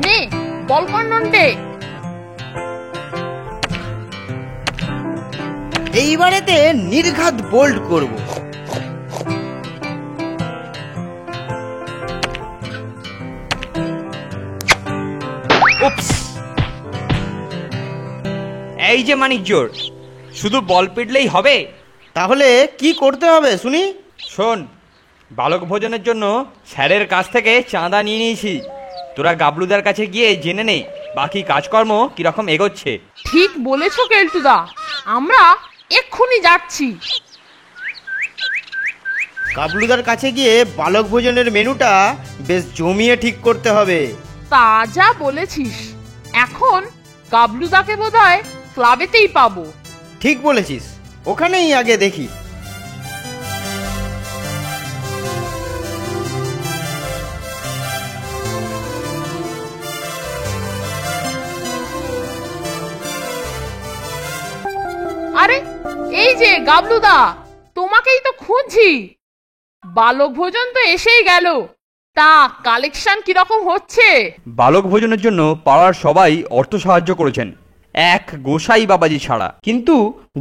নে বল কর নন্টে। এইবারেতে নির্ঘাত বোল্ড করব। এই যে মানিক জোর, শুধু বল পিটলেই হবে? তাহলে কি করতে হবে শুনি? শোন, বালক ভোজনের জন্য স্যারের কাছ থেকে চাঁদা নিয়ে নিয়েছি। তোরা গাবলুদার কাছে গিয়ে জেনে নে বাকি কাজকর্ম কিরকম এগোচ্ছে। ঠিক বলেছ কেলটুদা, আমরা এক্ষুনি যাচ্ছি। গাবলুদার কাছে গিয়ে বালক ভোজনের মেনুটা বেশ জমিয়ে ঠিক করতে হবে। তা যা বলেছিস, এখন গাবলুদাকে বোধহয় ক্লাবেতেই পাবো। ঠিক বলেছিস, ওখানেই আগে দেখি। আরে এই যে গাবলুদা, তোমাকেই তো খুঁজছি। বালক ভোজন তো এসেই গেল, তা কালেকশন কিরকম হচ্ছে? বালক ভোজনের জন্য পাড়ার সবাই অর্থ সাহায্য করেছেন, এক গোসাই বাবাজি ছাড়া। কিন্তু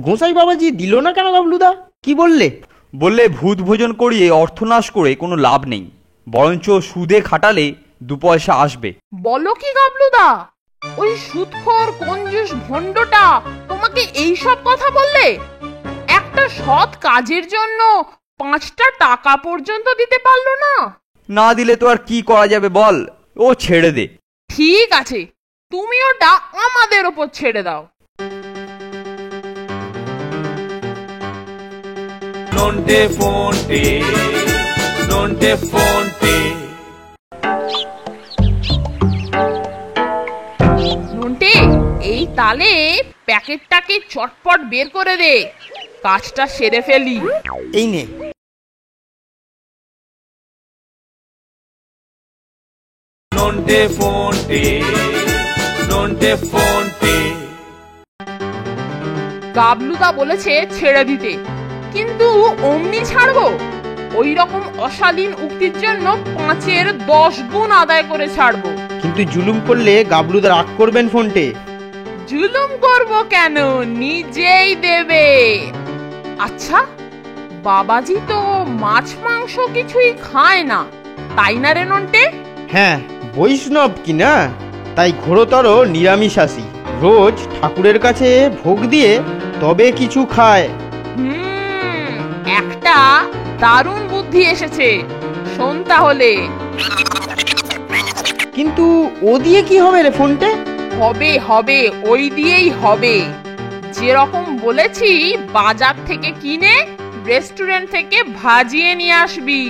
গোসাই বাবাজি দিল না কেন গাবলুদা? কি বললে? বললে ভূত ভোজন করিয়ে অর্থনাশ করে কোনো লাভ নেই, বরঞ্চ সুদে খাটালে 2 পয়সা আসবে। বলো কি গাবলুদা, ওই সুদখোর কঞ্জুস ভণ্ডটা তোমাকে এইসব কথা বললে? একটা সৎ কাজের জন্য 5টা টাকা পর্যন্ত দিতে পারলো না? না দিলে তো আর কি করা যাবে বল, ও ছেড়ে দে। ঠিক আছে, তুমি ওটা আমাদের ওপর ছেড়ে দাও। নন্টে ফোনটে, নন্টে ফোনটে। নন্টে, এই তালে প্যাকেটটাকে চটপট বের করে দে, কাজটা সেরে ফেলি। এই নে। নন্টে ফোনটে, নন্টে ফোনটে। গাবলুদা বলেছে ছেড়ে দিতে, কিন্তু অমনি ছাড়বো? ওই রকম অশালীন উক্তির জন্য 5-এর 10 গুণ আদায় করে ছাড়বো। কিন্তু জুলুম করলে গাবলুদা রাগ করবেন ফোনটে। জুলুম করব কেন, নিজেই দেবে। আচ্ছা, বাবাজি তো মাছ মাংস কিছুই খায় না, তাই না রে নন্টে? হ্যাঁ, বৈষ্ণব কিনা, তাই ঘোরতর নিরামিষাশী। রোজ ঠাকুরের কাছে ভোগ দিয়ে তবে কিছু খায়। একটা দারুণ বুদ্ধি এসেছে, শোন তাহলে। কিন্তু ও দিয়ে কি হবে রে ফোনটে? হবে হবে, ওই দিয়েই হবে। যেরকম বলেছি বাজার থেকে কিনে রেস্টুরেন্ট থেকে ভাজিয়ে নিয়ে আসবি।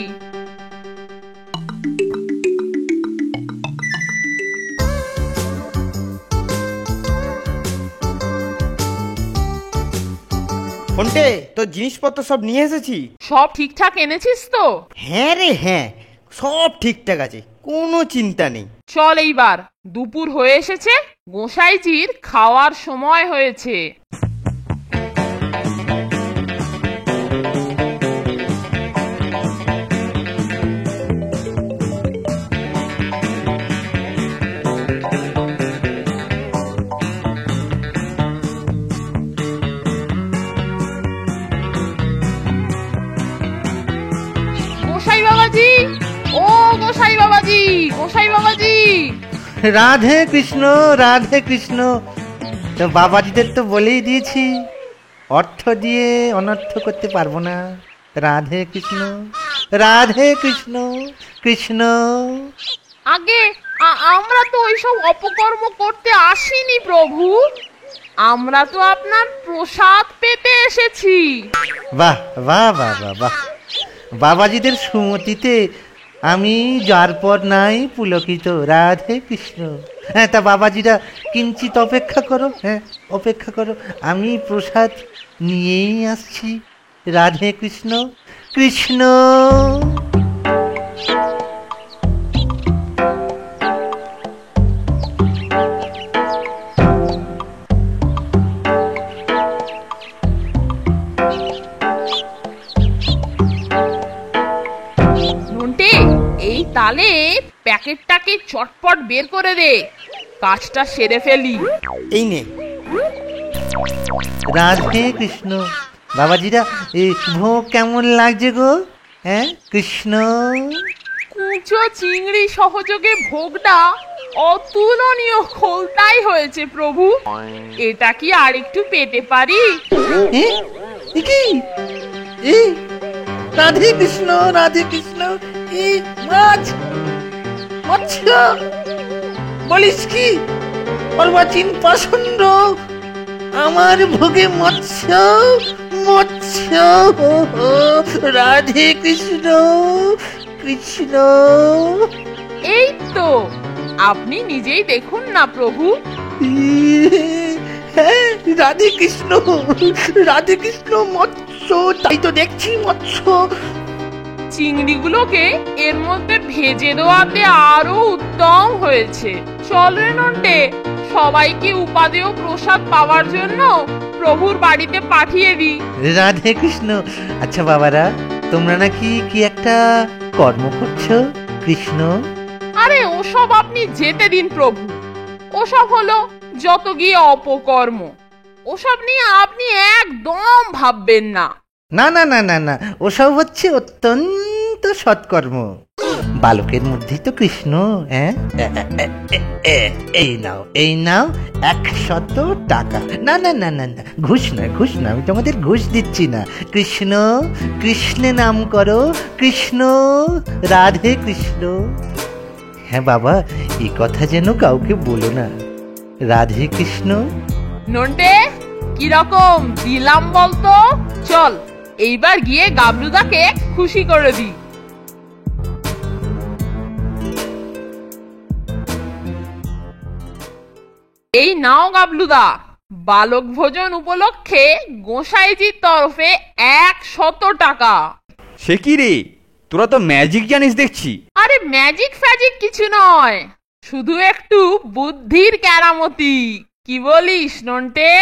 ফোনটে, তোর জিনিসপত্র সব নিয়ে এসেছি। সব ঠিকঠাক এনেছিস তো? হ্যাঁ রে হ্যাঁ, সব ঠিকঠাক আছে, কোনো চিন্তা নেই। চল এইবার, দুপুর হয়ে এসেছে, গোসাইজির খাওয়ার সময় হয়েছে। গোসাই বাবাজি, ও গোসাই বাবাজি, গোসাই বাবাজি। রাধে কৃষ্ণ, রাধে কৃষ্ণ। তো বাবাজিদের তো বলেই দিয়েছি, অর্থ দিয়ে অনর্থ করতে পারবো না। রাধে কৃষ্ণ, রাধে কৃষ্ণ, কৃষ্ণ। আগে আমরা তো ওইসব অপকর্ম করতে আসিনি প্রভু, আমরা তো আপনার প্রসাদ পেতে এসেছি। বাহ বাহ বাহ বাহ বাহ, বাবাজিদের সুমতিতে আমি যার পর নাই পুলকিত। রাধে কৃষ্ণ। হ্যাঁ, তা বাবাজিরা কিঞ্চিত অপেক্ষা করো, হ্যাঁ অপেক্ষা করো, আমি প্রসাদ নিয়েই আসছি। রাধে কৃষ্ণ, কৃষ্ণ। নন্টে, এই তালে প্যাকেটটাকে চটপট বের করে দে, কাজটা সেরে ফেলি। এই নে। রাধে কৃষ্ণ। বাবাজিরা এই ভোগ কেমন লাগছে গো? হ্যাঁ কৃষ্ণ। কুচো চিংড়ি সহযোগে ভোগটা অতুলনীয় খোলতাই হয়েছে প্রভু। এটা কি আর একটু পেতে পারি? এ? এ কি? এই রাধে কৃষ্ণ, রাধে কৃষ্ণ। এই মাছ, মৎস্য বলিস কি? অর্বাচীন পাষণ্ড, আমার ভোগে মৎস্য, মৎস্য। রাধে কৃষ্ণ, কৃষ্ণ। এই তো, আপনি নিজেই দেখুন না প্রভু। হ্যাঁ রাধে কৃষ্ণ, রাধে কৃষ্ণ, মৎস্য। তাই তো দেখছি মৎস্য। চিংড়িগুলোকে এর মধ্যে ভেজে দেওয়াতে আরো উত্তম হয়েছে। চল রে নন্টে, সবাইকে উপাদেয় প্রসাদ পাওয়ার জন্য প্রভুর বাড়িতে পাঠিয়ে দিই। রাধে কৃষ্ণ। আচ্ছা বাবারা, তোমরা নাকি কি একটা কর্ম করছো কৃষ্ণ? আরে ওসব আপনি যেতে দিন প্রভু। ওসব হলো যত গিয়ে অপকর্ম। ওসব নিয়ে আপনি একদম ভাববেন না। না না না না না, ওসব হচ্ছে অত্যন্ত সৎকর্ম। বালকের মধ্যেই তো কৃষ্ণ। হ্যাঁ এই নাও, এই নাও 100 টাকা। না না না না না, ঘুষ না, ঘুষ না, আমি তোমাদের ঘুষ দিচ্ছি না। কৃষ্ণ, কৃষ্ণে নাম করো, কৃষ্ণ, রাধে কৃষ্ণ। হ্যাঁ বাবা, এই কথা যেন কাউকে বলো না। রাধে কৃষ্ণ। নন্টে, কিরকম দিলাম বলতো? চল এইবার গিয়ে গাবলুদাকে খুশি করে দি। এই নাও গাবলুদা, বালক ভোজন উপলক্ষে গোসাইজির তরফে 100 টাকা। সে কি রে, তোরা তো ম্যাজিক জানিস দেখছি। আরে ম্যাজিক ফ্যাজিক কিছু নয়, শুধু একটু বুদ্ধির কেরামতি। কি বলিস নন্টে?